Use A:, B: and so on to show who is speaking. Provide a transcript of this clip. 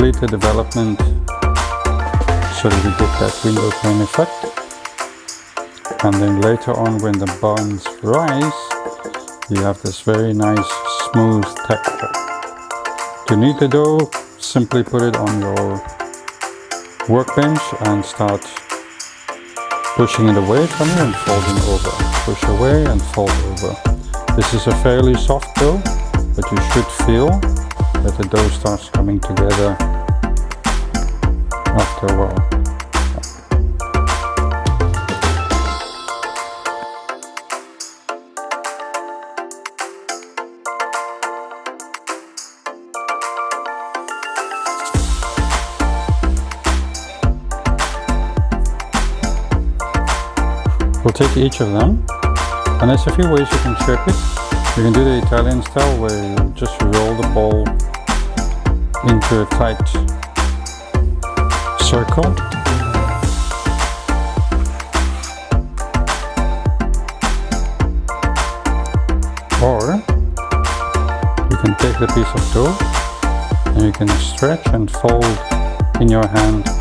A: complete the development so that we get that window pane effect. And then later on, when the buns rise, you have this very nice smooth texture. To knead the dough, simply put it on your workbench and start pushing it away from you and folding over. Push away and fold over. This is a fairly soft dough, but you should feel that the dough starts coming together after a while. We'll take each of them, and there's a few ways you can shape it. You can do the Italian style where you just roll the ball into a tight circle. Or you can take the piece of dough and you can stretch and fold in your hand